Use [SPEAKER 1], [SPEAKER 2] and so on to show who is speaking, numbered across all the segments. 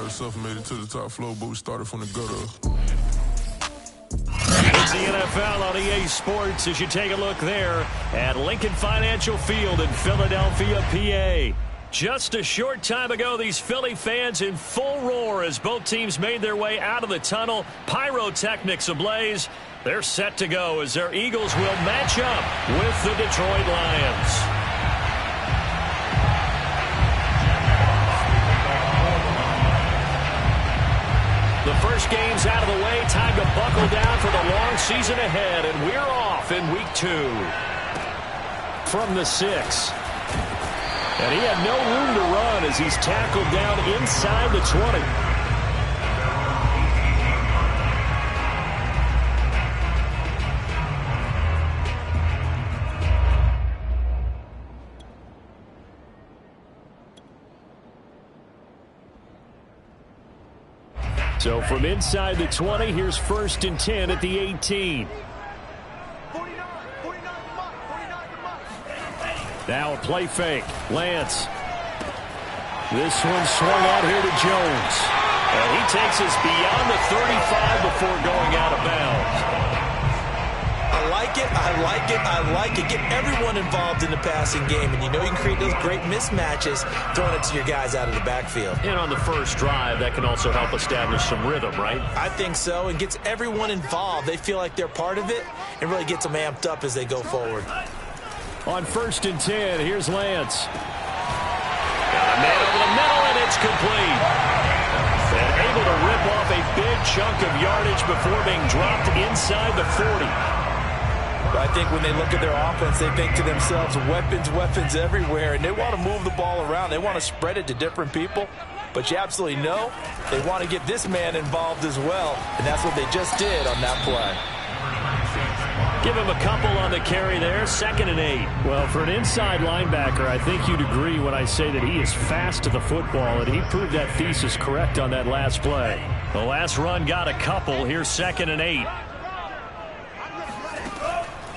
[SPEAKER 1] herself and made it to the top floor, but we started from the gutter.
[SPEAKER 2] It's the NFL on EA Sports as you take a look there at Lincoln Financial Field in Philadelphia, PA. Just a short time ago, these Philly fans in full roar as both teams made their way out of the tunnel. Pyrotechnics ablaze. They're set to go as their Eagles will match up with the Detroit Lions. The first game's out of the way. Time to buckle down for the long season ahead, and we're off in week 2. From the 6. And he had no room to run as he's tackled down inside the 20. So from inside the 20, here's 1st and 10 at the 18. Now a play fake. Lance. This one swung out here to Jones. And he takes us beyond the 35 before going out of bounds.
[SPEAKER 3] I like it, I like it, I like it. Get everyone involved in the passing game, and you know you can create those great mismatches throwing it to your guys out of the backfield.
[SPEAKER 2] And on the first drive, that can also help establish some rhythm, right?
[SPEAKER 3] I think so, and gets everyone involved. They feel like they're part of it, and really gets them amped up as they go forward.
[SPEAKER 2] On 1st and 10, here's Lance. Got a man over the middle, and it's complete. And able to rip off a big chunk of yardage before being dropped inside the 40.
[SPEAKER 3] But I think when they look at their offense, they think to themselves, weapons, weapons everywhere, and they want to move the ball around. They want to spread it to different people. But you absolutely know they want to get this man involved as well, and that's what they just did on that play.
[SPEAKER 2] Give him a couple on the carry there, 2nd and 8. Well, for an inside linebacker, I think you'd agree when I say that he is fast to the football, and he proved that thesis correct on that last play. The last run got a couple. Here's 2nd and 8.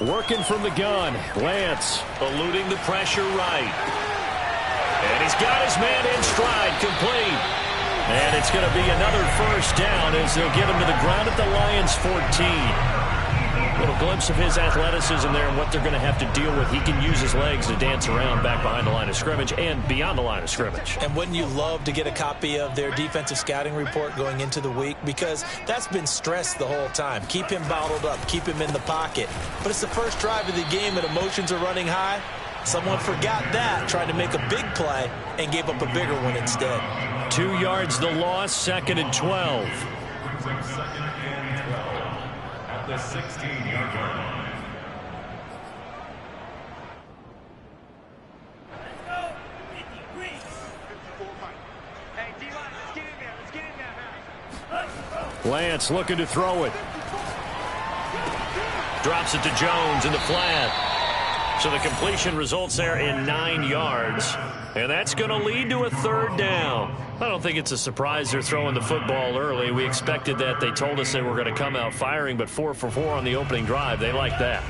[SPEAKER 2] Working from the gun, Lance eluding the pressure right. And he's got his man in stride, complete. And it's going to be another 1st down as they'll get him to the ground at the Lions' 14. Little glimpse of his athleticism there and what they're going to have to deal with. He can use his legs to dance around back behind the line of scrimmage and beyond the line of scrimmage.
[SPEAKER 3] And wouldn't you love to get a copy of their defensive scouting report going into the week? Because that's been stressed the whole time. Keep him bottled up. Keep him in the pocket. But it's the first drive of the game and emotions are running high. Someone forgot that, tried to make a big play, and gave up a bigger one instead.
[SPEAKER 2] 2 yards the loss, 2nd and 12.
[SPEAKER 4] At the 16-yard line.
[SPEAKER 2] Lance looking to throw it. Drops it to Jones in the flat. So the completion results there in 9 yards. And that's going to lead to a 3rd down. I don't think it's a surprise they're throwing the football early. We expected that. They told us they were going to come out firing, but 4 for 4 on the opening drive. They like that.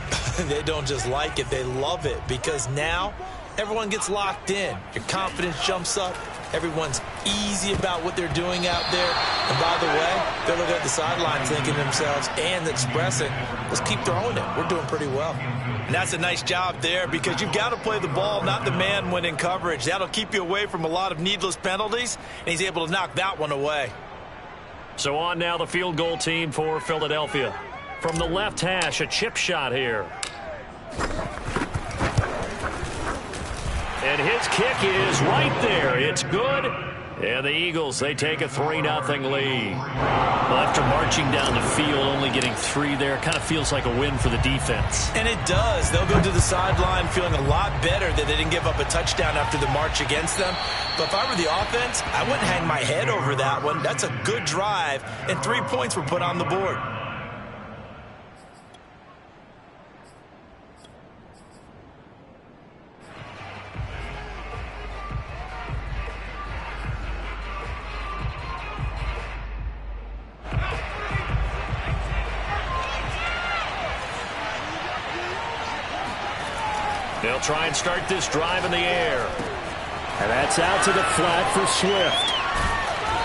[SPEAKER 3] They don't just like it, they love it, because now everyone gets locked in. Your confidence jumps up. Everyone's easy about what they're doing out there. And by the way, they're looking at the sidelines thinking to themselves and expressing, let's keep throwing it. We're doing pretty well. And that's a nice job there, because you've got to play the ball, not the man when in coverage. That'll keep you away from a lot of needless penalties, and he's able to knock that one away.
[SPEAKER 2] So on now the field goal team for Philadelphia. From the left hash, a chip shot here. And his kick is right there. It's good. And the Eagles, they take a 3-0 lead. Well, after marching down the field, only getting 3 there, kind of feels like a win for the defense.
[SPEAKER 3] And it does. They'll go to the sideline feeling a lot better that they didn't give up a touchdown after the march against them. But if I were the offense, I wouldn't hang my head over that one. That's a good drive, and 3 points were put on the board.
[SPEAKER 2] They'll try and start this drive in the air. And that's out to the flat for Swift.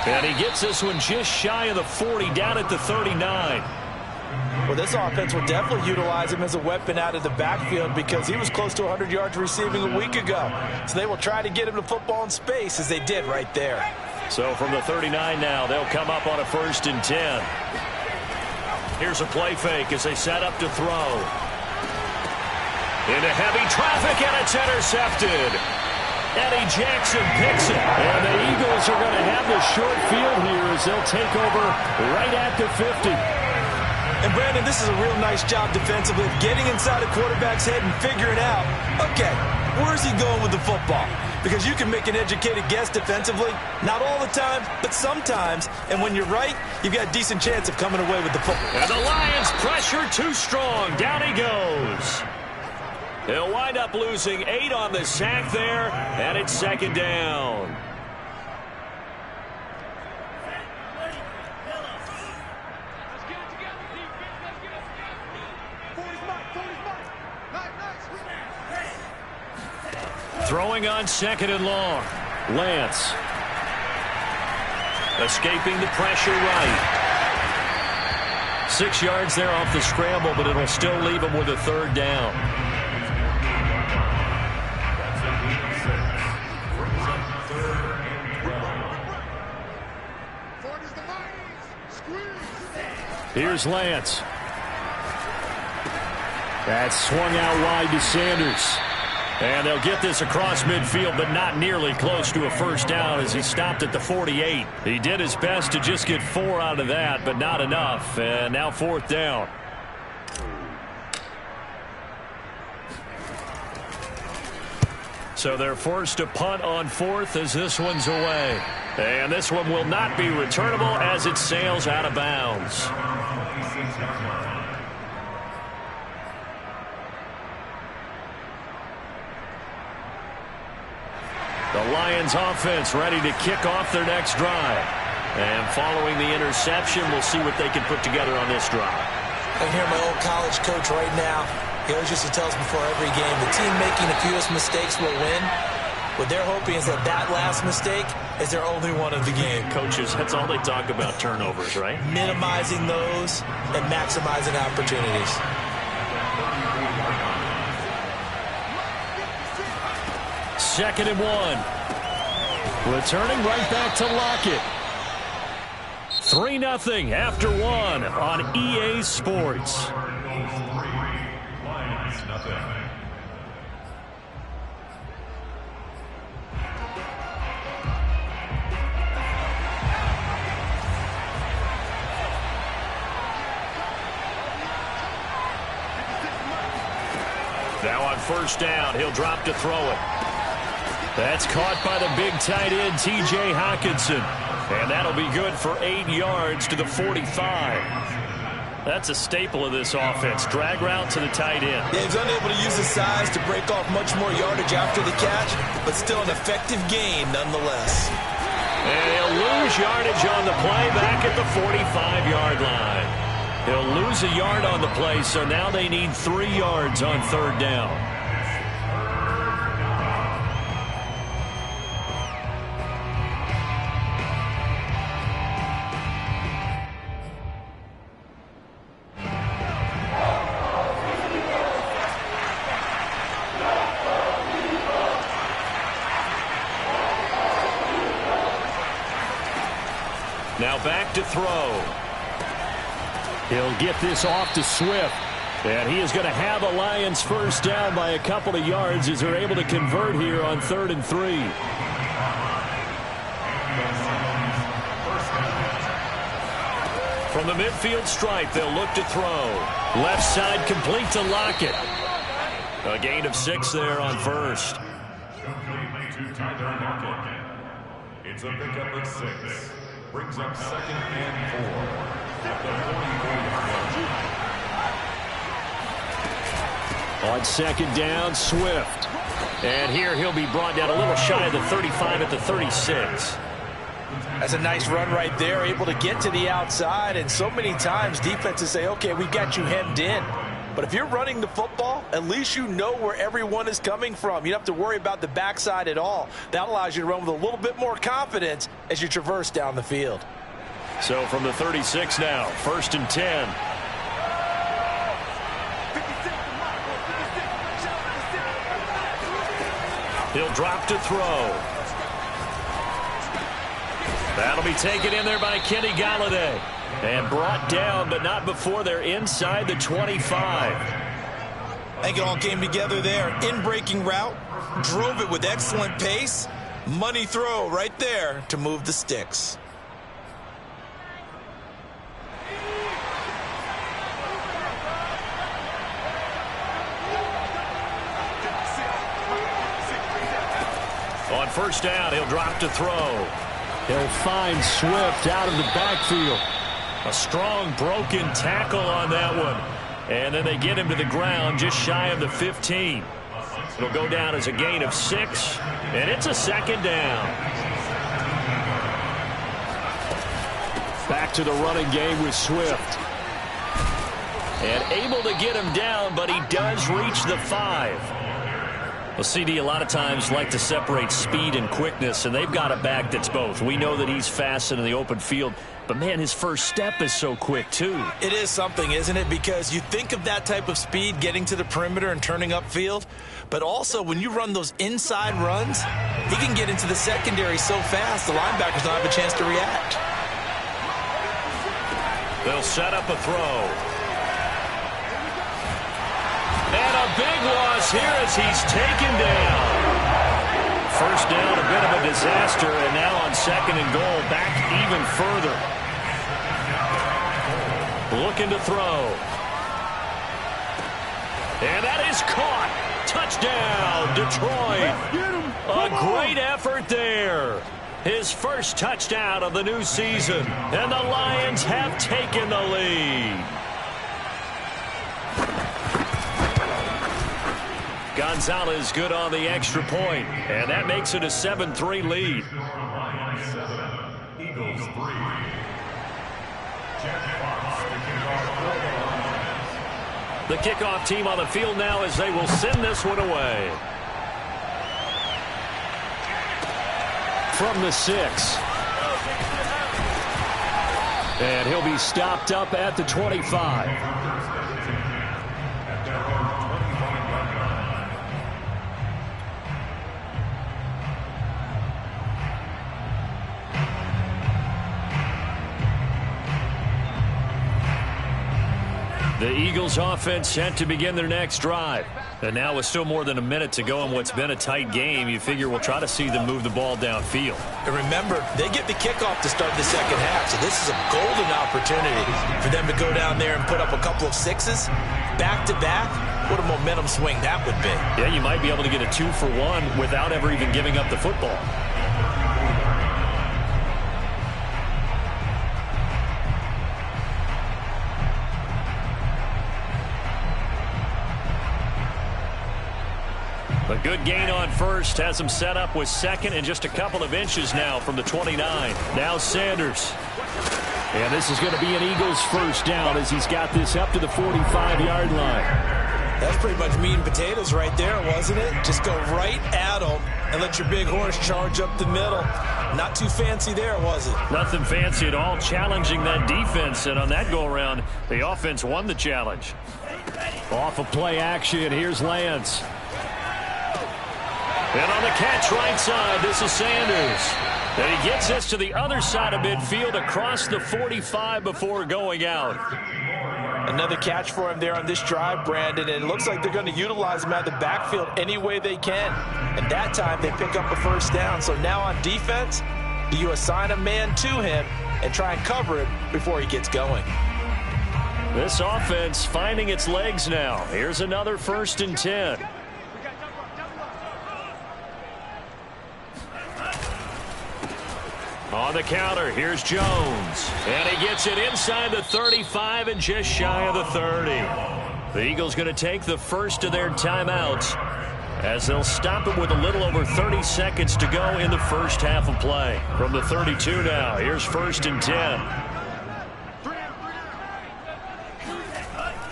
[SPEAKER 2] And he gets this one just shy of the 40, down at the 39.
[SPEAKER 3] Well, this offense will definitely utilize him as a weapon out of the backfield because he was close to 100 yards receiving a week ago. So they will try to get him to football in space as they did right there.
[SPEAKER 2] So from the 39 now, they'll come up on a 1st and 10. Here's a play fake as they set up to throw. Into heavy traffic, and it's intercepted. Eddie Jackson picks it. And the Eagles are going to have the short field here as they'll take over right at the 50.
[SPEAKER 3] And, Brandon, this is a real nice job defensively of getting inside a quarterback's head and figuring out, okay, where's he going with the football? Because you can make an educated guess defensively, not all the time, but sometimes. And when you're right, you've got a decent chance of coming away with the football.
[SPEAKER 2] And the Lions pressure too strong. Down he goes. He'll wind up losing 8 on the sack there, and it's 2nd down. Throwing on 2nd and long. Lance. Escaping the pressure right. 6 yards there off the scramble, but it'll still leave him with a 3rd down. Here's Lance. That's swung out wide to Sanders. And they'll get this across midfield, but not nearly close to a 1st down as he stopped at the 48. He did his best to just get 4 out of that, but not enough. And now 4th down. So they're forced to punt on 4th as this one's away. And this one will not be returnable as it sails out of bounds. The Lions offense ready to kick off their next drive. And following the interception, we'll see what they can put together on this drive.
[SPEAKER 3] I can hear my old college coach right now. He always used to tell us before every game, the team making the fewest mistakes will win. What they're hoping is that that last mistake is their only one of the game.
[SPEAKER 2] Coaches, that's all they talk about, turnovers, right?
[SPEAKER 3] Minimizing those and maximizing opportunities.
[SPEAKER 2] Second and 1. Returning right back to Lockett. 3-0 after 1 on EA Sports. Now on 1st down, he'll drop to throw it. That's caught by the big tight end, T.J. Hockenson. And that'll be good for 8 yards to the 45. That's a staple of this offense. Drag route to the tight end.
[SPEAKER 3] Yeah, he's unable to use his size to break off much more yardage after the catch, but still an effective gain nonetheless.
[SPEAKER 2] And he'll lose yardage on the play back at the 45-yard line. He'll lose a yard on the play, so now they need 3 yards on 3rd down. Now back to throw. He'll get this off to Swift. And he is going to have a Lions 1st down by a couple of yards as they're able to convert here on 3rd and 3. From the midfield stripe, they'll look to throw. Left side complete to Lockett. A gain of 6 there on 1st.
[SPEAKER 4] It's a pickup of 6. Brings up 2nd and 4 at the 44-yard line.
[SPEAKER 2] On 2nd down, Swift. And here he'll be brought down a little shy of the 35 at the 36.
[SPEAKER 3] That's a nice run right there, able to get to the outside. And so many times defenses say, okay, we've got you hemmed in. But if you're running the football, at least you know where everyone is coming from. You don't have to worry about the backside at all. That allows you to run with a little bit more confidence as you traverse down the field.
[SPEAKER 2] So from the 36 now, 1st and 10. He'll drop to throw. That'll be taken in there by Kenny Golladay. And brought down, but not before they're inside the 25.
[SPEAKER 3] I think it all came together there. In-breaking route, drove it with excellent pace. Money throw right there to move the sticks.
[SPEAKER 2] On 1st down, he'll drop to throw. He'll find Swift out of the backfield. A strong broken tackle on that one. And then they get him to the ground just shy of the 15. It'll go down as a gain of 6. And it's a 2nd down. Back to the running game with Swift. And able to get him down, but he does reach the 5. Well, CD, a lot of times like to separate speed and quickness, and they've got a back that's both. We know that he's fast in the open field, but, man, his first step is so quick, too.
[SPEAKER 3] It is something, isn't it? Because you think of that type of speed getting to the perimeter and turning upfield, but also when you run those inside runs, he can get into the secondary so fast the linebackers don't have a chance to react.
[SPEAKER 2] They'll set up a throw. And a big loss here as he's taken down. 1st down, a bit of a disaster, and now on 2nd and goal, back even further. Looking to throw. And that is caught. Touchdown, Detroit. A great effort there. His first touchdown of the new season, and the Lions have taken the lead. Gonzalez good on the extra point, and that makes it a 7-3 lead.
[SPEAKER 4] Eagles 3.
[SPEAKER 2] The kickoff team on the field now as they will send this one away. From the 6. And he'll be stopped up at the 25. The Eagles offense set to begin their next drive. And now with still more than a minute to go in what's been a tight game, you figure we'll try to see them move the ball downfield.
[SPEAKER 3] And remember, they get the kickoff to start the second half, so this is a golden opportunity for them to go down there and put up a couple of 6s back-to-back. What a momentum swing that would be.
[SPEAKER 2] Yeah, you might be able to get a 2-for-1 without ever even giving up the football. A good gain on 1st has him set up with 2nd and just a couple of inches now from the 29. Now Sanders. And this is going to be an Eagles 1st down as he's got this up to the 45-yard line.
[SPEAKER 3] That's pretty much meat and potatoes right there, wasn't it? Just go right at them and let your big horse charge up the middle. Not too fancy there, was it?
[SPEAKER 2] Nothing fancy at all, challenging that defense. And on that go-around, the offense won the challenge. Off of play action, here's Lance. And on the catch right side, this is Sanders. And he gets this to the other side of midfield across the 45 before going out.
[SPEAKER 3] Another catch for him there on this drive, Brandon. And it looks like they're going to utilize him out of the backfield any way they can. And that time they pick up a 1st down. So now on defense, do you assign a man to him and try and cover it before he gets going?
[SPEAKER 2] This offense finding its legs now. Here's another 1st and 10. On the counter, here's Jones. And he gets it inside the 35 and just shy of the 30. The Eagles going to take the first of their timeouts as they'll stop it with a little over 30 seconds to go in the first half of play. From the 32 now, here's 1st and 10.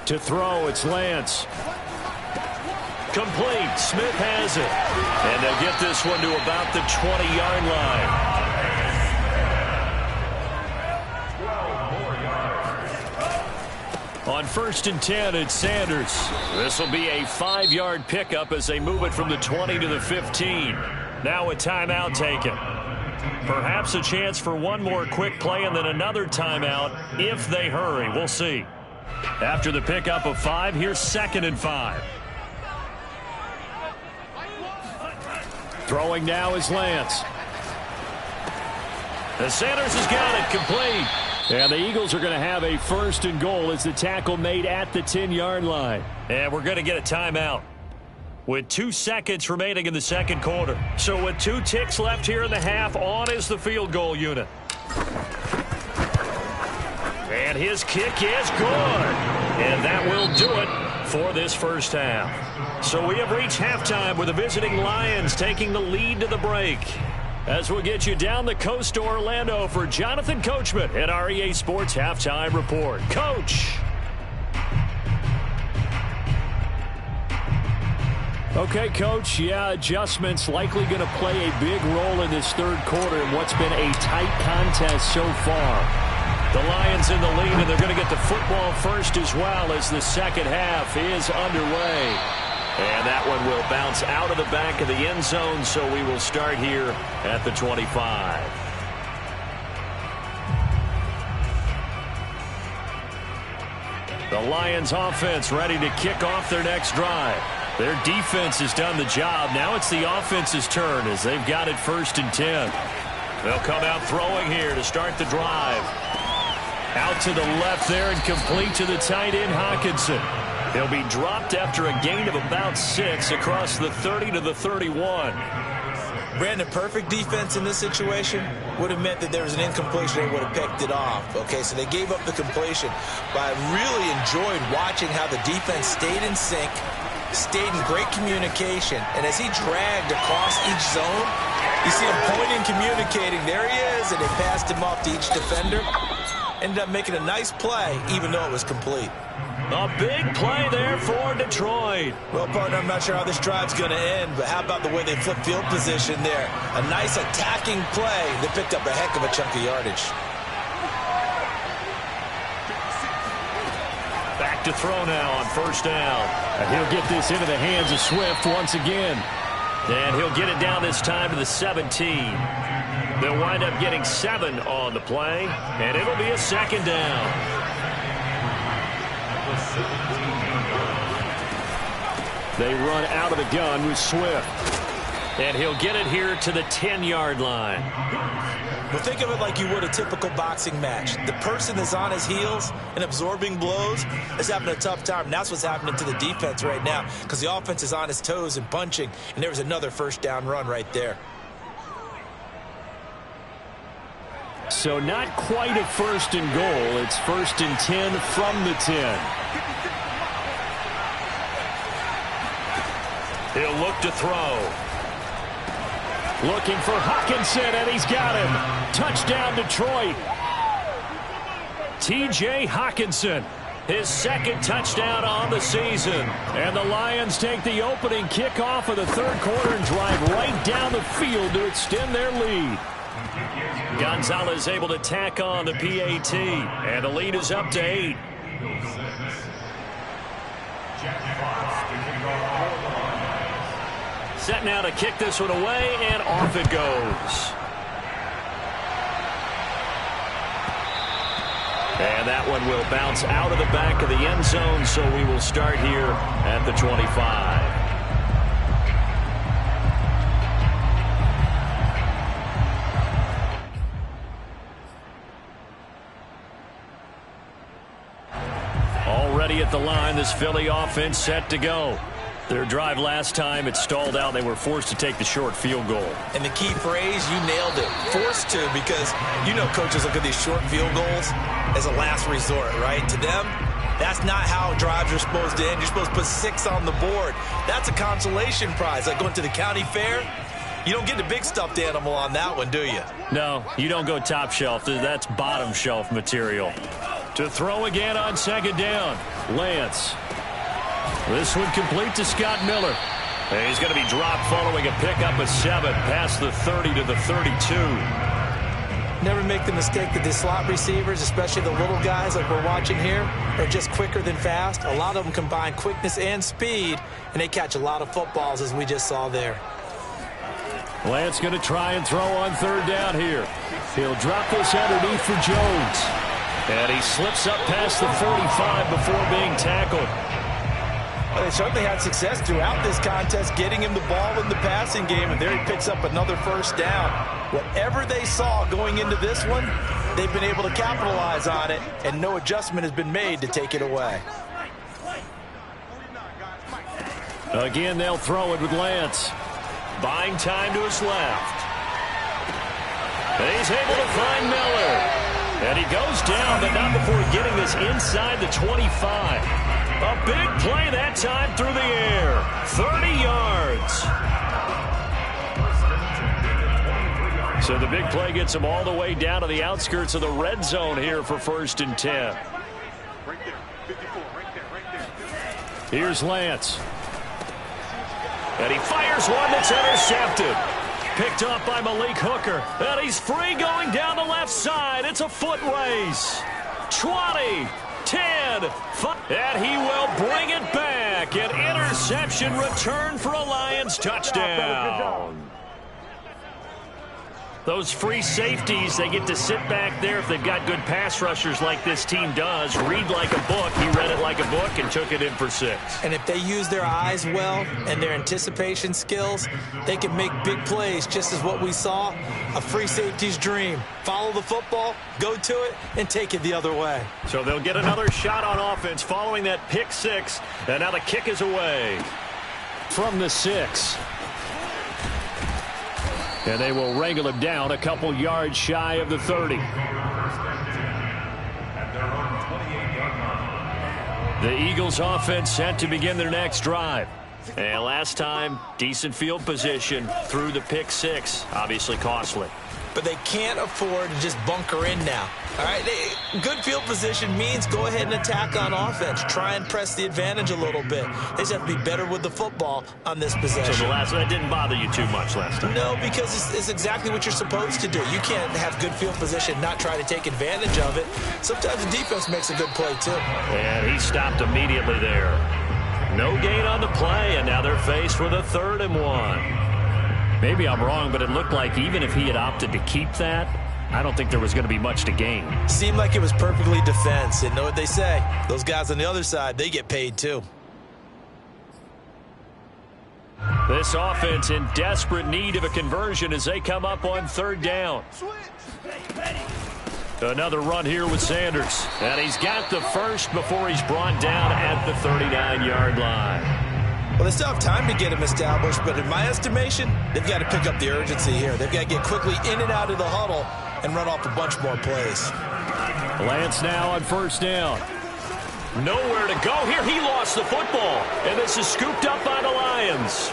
[SPEAKER 2] To throw, it's Lance. Complete. Smith has it. And they'll get this one to about the 20-yard line. On 1st and 10, it's Sanders. This will be a 5-yard pickup as they move it from the 20 to the 15. Now a timeout taken. Perhaps a chance for one more quick play and then another timeout if they hurry. We'll see. After the pickup of 5, here's 2nd and 5. Throwing now is Lance. And Sanders has got it complete. And the Eagles are going to have a 1st and goal as the tackle made at the 10-yard line. And we're going to get a timeout with 2 seconds remaining in the second quarter. So with 2 ticks left here in the half, on is the field goal unit. And his kick is good. And that will do it for this first half. So we have reached halftime with the visiting Lions taking the lead to the break. As we'll get you down the coast to Orlando for Jonathan Coachman at our EA Sports Halftime Report. Coach. Okay, Coach. Yeah, adjustments likely going to play a big role in this third quarter in what's been a tight contest so far. The Lions in the lead, and they're going to get the football first as well as the second half is underway. And that one will bounce out of the back of the end zone, so we will start here at the 25. The Lions offense ready to kick off their next drive. Their defense has done the job. Now it's the offense's turn as they've got it 1st and 10. They'll come out throwing here to start the drive. Out to the left there and complete to the tight end, Hockenson. He'll be dropped after a gain of about 6 across the 30 to the 31.
[SPEAKER 3] Brandon, perfect defense in this situation would have meant that there was an incompletion. They would have picked it off. Okay, so they gave up the completion. But I really enjoyed watching how the defense stayed in sync, stayed in great communication. And as he dragged across each zone, you see him pointing, communicating. There he is, and they passed him off to each defender. Ended up making a nice play, even though it was complete.
[SPEAKER 2] A big play there for Detroit.
[SPEAKER 3] Well, partner, I'm not sure how this drive's going to end, but how about the way they flip field position there? A nice attacking play. They picked up a heck of a chunk of yardage.
[SPEAKER 2] Back to throw now on 1st down. And he'll get this into the hands of Swift once again. And he'll get it down this time to the 17. They'll wind up getting 7 on the play, and it'll be a 2nd down. They run out of the gun with Swift. And he'll get it here to the 10-yard line.
[SPEAKER 3] Well, think of it like you would a typical boxing match. The person that's on his heels and absorbing blows is having a tough time. And that's what's happening to the defense right now because the offense is on his toes and punching. And there was another 1st down run right there.
[SPEAKER 2] So not quite a 1st and goal. It's 1st and 10 from the 10. He'll look to throw. Looking for Hockenson, and he's got him. Touchdown, Detroit. T.J. Hockenson, his 2nd touchdown on the season. And the Lions take the opening kickoff of the third quarter and drive right down the field to extend their lead. Gonzalez able to tack on the PAT, and the lead is up to 8. Set now to kick this one away, and off it goes. And that one will bounce out of the back of the end zone, so we will start here at the 25. Already at the line, this Philly offense set to go. Their drive last time, it stalled out. They were forced to take the short field goal.
[SPEAKER 3] And the key phrase, you nailed it. Forced to, because you know coaches look at these short field goals as a last resort, right? To them, that's not how drives are supposed to end. You're supposed to put 6 on the board. That's a consolation prize, like going to the county fair. You don't get the big stuffed animal on that one, do you?
[SPEAKER 2] No, you don't go top shelf. That's bottom shelf material. To throw again on second down. Lance. This one complete to Scott Miller. And he's going to be dropped following a pickup of 7 past the 30 to the 32.
[SPEAKER 3] Never make the mistake that the slot receivers, especially the little guys like we're watching here, are just quicker than fast. A lot of them combine quickness and speed, and they catch a lot of footballs, as we just saw there.
[SPEAKER 2] Lance going to try and throw on third down here. He'll drop this underneath for Jones. And he slips up past the 45 before being tackled.
[SPEAKER 3] Well, they certainly had success throughout this contest getting him the ball in the passing game, and there he picks up another first down. Whatever they saw going into this one, they've been able to capitalize on it, and no adjustment has been made to take it away.
[SPEAKER 2] Again, they'll throw it with Lance. Buying time to his left. And he's able to find Miller. And he goes down, but not before getting this inside the 25. A big play that time through the air. 30 yards. So the big play gets him all the way down to the outskirts of the red zone here for 1st and 10. Here's Lance. And he fires one that's intercepted. Picked up by Malik Hooker. And he's free going down the left side. It's a foot race. 20, 10, 5. And he will bring it back. An interception return for a Lions touchdown. Those free safeties, they get to sit back there if they've got good pass rushers like this team does. Read like a book. He read it like a book and took it in for 6.
[SPEAKER 3] And if they use their eyes well and their anticipation skills, they can make big plays, just as what we saw. A free safety's dream. Follow the football, go to it, and take it the other way.
[SPEAKER 2] So they'll get another shot on offense following that pick 6. And now the kick is away from the 6. And they will wrangle him down a couple yards shy of the 30. The Eagles offense set to begin their next drive. And last time, decent field position through the pick 6. Obviously costly.
[SPEAKER 3] But they can't afford to just bunker in now. All right, good field position means go ahead and attack on offense. Try and press the advantage a little bit. They just have to be better with the football on this possession.
[SPEAKER 2] So that didn't bother you too much last time?
[SPEAKER 3] No, because it's exactly what you're supposed to do. You can't have good field position, not try to take advantage of it. Sometimes the defense makes a good play, too.
[SPEAKER 2] And he stopped immediately there. No gain on the play, and now they're faced with a 3rd and 1. Maybe I'm wrong, but it looked like even if he had opted to keep that, I don't think there was going to be much to gain.
[SPEAKER 3] Seemed like it was perfectly defense. And know what they say? Those guys on the other side, they get paid too.
[SPEAKER 2] This offense in desperate need of a conversion as they come up on 3rd down. Another run here with Sanders. And he's got the first before he's brought down at the 39-yard line.
[SPEAKER 3] Well, they still have time to get him established, but in my estimation, they've got to pick up the urgency here. They've got to get quickly in and out of the huddle and run off a bunch more plays.
[SPEAKER 2] Lance now on 1st down. Nowhere to go here. He lost the football, and this is scooped up by the Lions.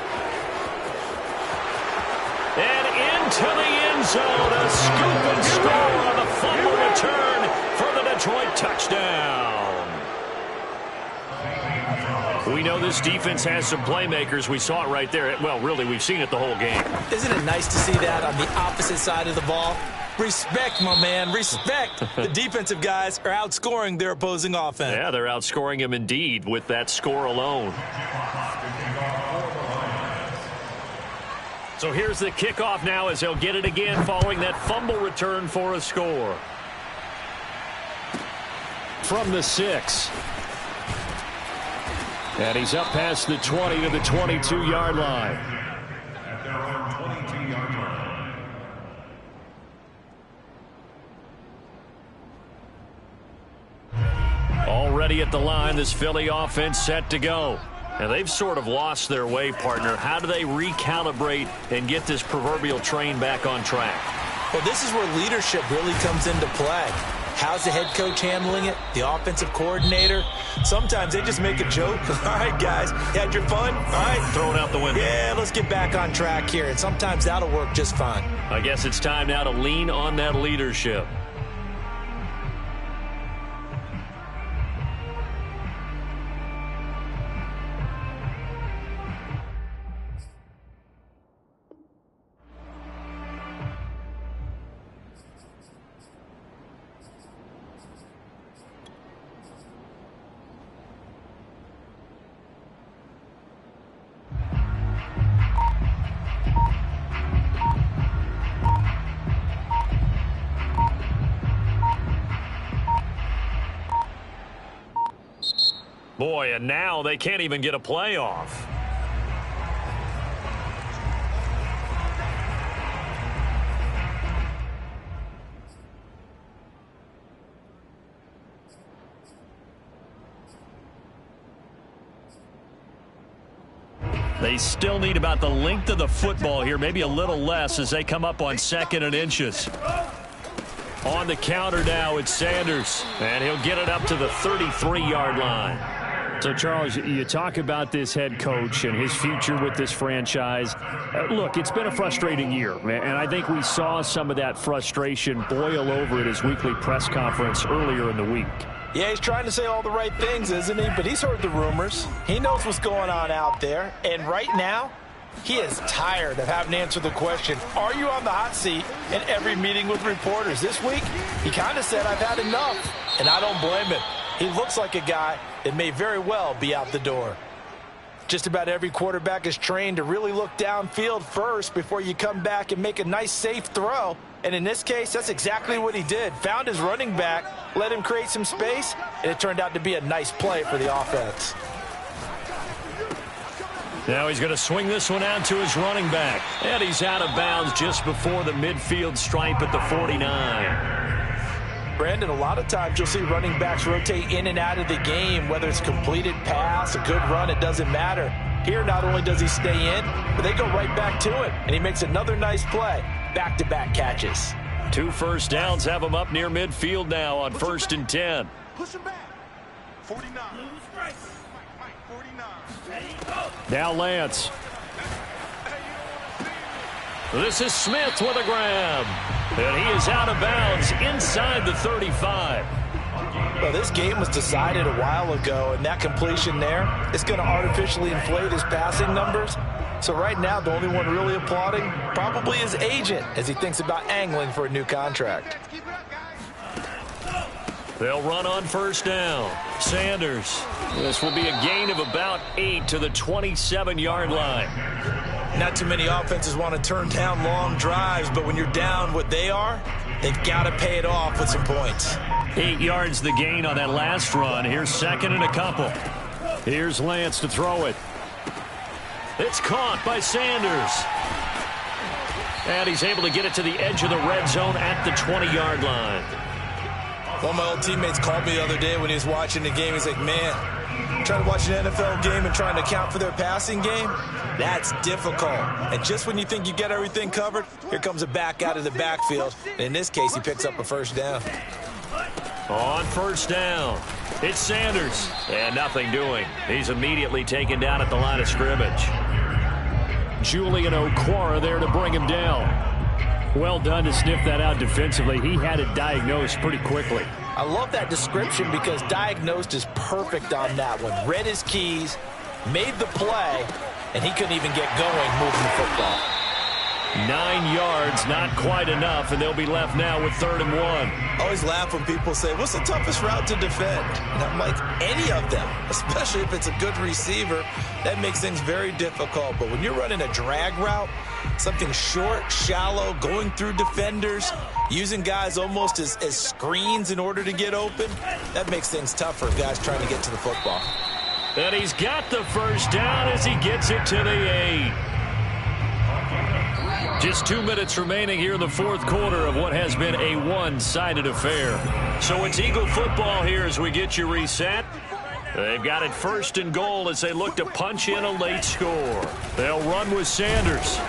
[SPEAKER 2] And into the end zone, a scoop and score on the fumble return for the Detroit touchdown. We know this defense has some playmakers. We saw it right there. Well, really, we've seen it the whole game.
[SPEAKER 3] Isn't it nice to see that on the opposite side of the ball? Respect, my man, respect. The defensive guys are outscoring their opposing offense.
[SPEAKER 2] Yeah, they're outscoring him indeed with that score alone. So here's the kickoff now as they'll get it again following that fumble return for a score. From the 6. And he's up past the 20 to the 22-yard line.
[SPEAKER 4] At their own 22-yard line.
[SPEAKER 2] Already at the line, this Philly offense set to go. And they've sort of lost their way, partner. How do they recalibrate and get this proverbial train back on track?
[SPEAKER 3] Well, this is where leadership really comes into play. How's the head coach handling it? The offensive coordinator? Sometimes they just make a joke. All right, guys, you had your fun? All right.
[SPEAKER 2] Throw it out the window.
[SPEAKER 3] Yeah, let's get back on track here. And sometimes that'll work just fine.
[SPEAKER 2] I guess it's time now to lean on that leadership. Boy, and now they can't even get a playoff. They still need about the length of the football here, maybe a little less as they come up on 2nd and inches. On the counter now, it's Sanders, and he'll get it up to the 33-yard line.
[SPEAKER 5] So, Charles, you talk about this head coach and his future with this franchise. Look, it's been a frustrating year, and I think we saw some of that frustration boil over at his weekly press conference earlier in the week.
[SPEAKER 3] Yeah, he's trying to say all the right things, isn't he? But he's heard the rumors. He knows what's going on out there. And right now, he is tired of having to answer the question, are you on the hot seat in every meeting with reporters? This week, he kind of said, I've had enough. And I don't blame him. He looks like a guy that may very well be out the door. Just about every quarterback is trained to really look downfield first before you come back and make a nice, safe throw. And in this case, that's exactly what he did. Found his running back, let him create some space, and it turned out to be a nice play for the offense.
[SPEAKER 2] Now he's going to swing this one out to his running back. And he's out of bounds just before the midfield stripe at the 49.
[SPEAKER 3] Brandon, a lot of times you'll see running backs rotate in and out of the game, whether it's completed pass, a good run, it doesn't matter. Here, not only does he stay in, but they go right back to him, and he makes another nice play. Back-to-back catches.
[SPEAKER 2] 2 first downs have him up near midfield now on 1st and 10.
[SPEAKER 6] Push him back. 49. 49.
[SPEAKER 2] Now Lance. This is Smith with a grab. And he is out of bounds inside the 35.
[SPEAKER 3] Well, this game was decided a while ago, and that completion there is going to artificially inflate his passing numbers. So right now, the only one really applauding probably his agent as he thinks about angling for a new contract.
[SPEAKER 2] They'll run on 1st down. Sanders. This will be a gain of about 8 to the 27-yard line.
[SPEAKER 3] Not too many offenses want to turn down long drives, but when you're down what they are, they've got to pay it off with some points.
[SPEAKER 2] 8 yards the gain on that last run. Here's 2nd and a couple. Here's Lance to throw it. It's caught by Sanders. And he's able to get it to the edge of the red zone at the 20-yard line.
[SPEAKER 3] One of my old teammates called me the other day when he was watching the game. He's like, man, trying to watch an NFL game and trying to account for their passing game, that's difficult. And just when you think you get everything covered, here comes a back out of the backfield. And in this case, he picks up a 1st down.
[SPEAKER 2] On 1st down, it's Sanders. And nothing doing. He's immediately taken down at the line of scrimmage. Julian Okwara there to bring him down. Well done to sniff that out defensively. He had it diagnosed pretty quickly.
[SPEAKER 3] I love that description because diagnosed is perfect on that one. Read his keys, made the play, and he couldn't even get going moving the football.
[SPEAKER 2] 9 yards, not quite enough, and they'll be left now with 3rd and 1.
[SPEAKER 3] I always laugh when people say, what's the toughest route to defend? And I'm like, any of them, especially if it's a good receiver. That makes things very difficult. But when you're running a drag route, something short, shallow, going through defenders, using guys almost as screens in order to get open, that makes things tough for guys trying to get to the football.
[SPEAKER 2] And he's got the 1st down as he gets it to the 8. Just 2 minutes remaining here in the 4th quarter of what has been a one-sided affair. So it's Eagle football here as we get you reset. They've got it 1st and goal as they look to punch in a late score. They'll run with Sanders.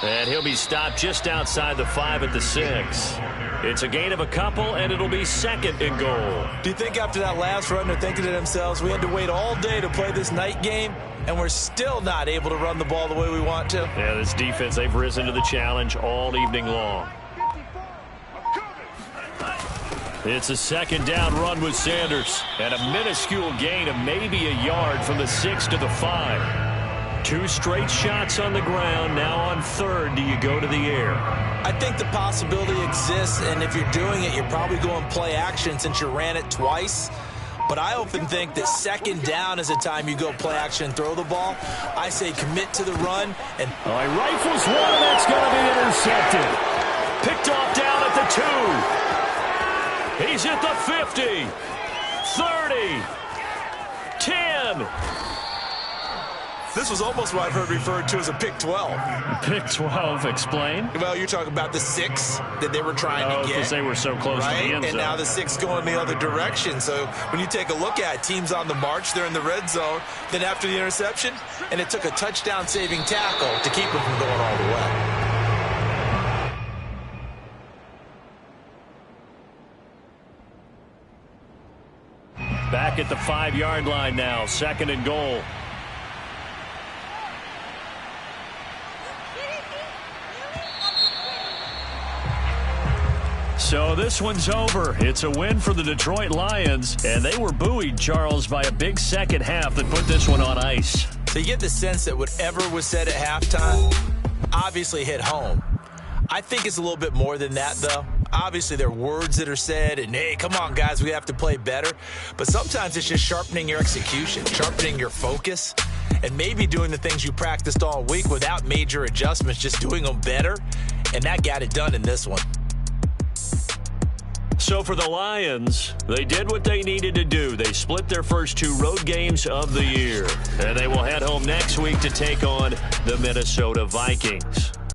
[SPEAKER 2] And he'll be stopped just outside the 5 at the 6. It's a gain of a couple, and it'll be 2nd and goal.
[SPEAKER 3] Do you think after that last run they're thinking to themselves, we had to wait all day to play this night game, and we're still not able to run the ball the way we want to?
[SPEAKER 2] Yeah, this defense, they've risen to the challenge all evening long. It's a 2nd down run with Sanders, and a minuscule gain of maybe a yard from the 6 to the 5. 2 straight shots on the ground. Now on 3rd, do you go to the air?
[SPEAKER 3] I think the possibility exists, and if you're doing it, you're probably going play action since you ran it twice. But I often think that 2nd down is the time you go play action and throw the ball. I say commit to the run. And
[SPEAKER 2] he rifles one, and that's going to be intercepted. Picked off down at the 2. He's at the 50, 30, again.
[SPEAKER 3] This was almost what I've heard referred to as a pick 12.
[SPEAKER 5] Pick 12, explain.
[SPEAKER 3] Well, you're talking about the 6 that they were trying to get.
[SPEAKER 5] Because they were so close to the end zone.
[SPEAKER 3] And now the 6 going the other direction. So when you take a look at it, teams on the march, they're in the red zone. Then after the interception, and it took a touchdown-saving tackle to keep them from going all the way.
[SPEAKER 2] Back at the 5-yard line now, 2nd and goal. So this one's over. It's a win for the Detroit Lions, and they were buoyed, Charles, by a big second half that put this one on ice.
[SPEAKER 3] So you get the sense that whatever was said at halftime obviously hit home. I think it's a little bit more than that, though. Obviously, there are words that are said, and, hey, come on, guys, we have to play better. But sometimes it's just sharpening your execution, sharpening your focus, and maybe doing the things you practiced all week without major adjustments, just doing them better. And that got it done in this one.
[SPEAKER 2] So for the Lions, they did what they needed to do. They split their first 2 road games of the year, and they will head home next week to take on the Minnesota Vikings.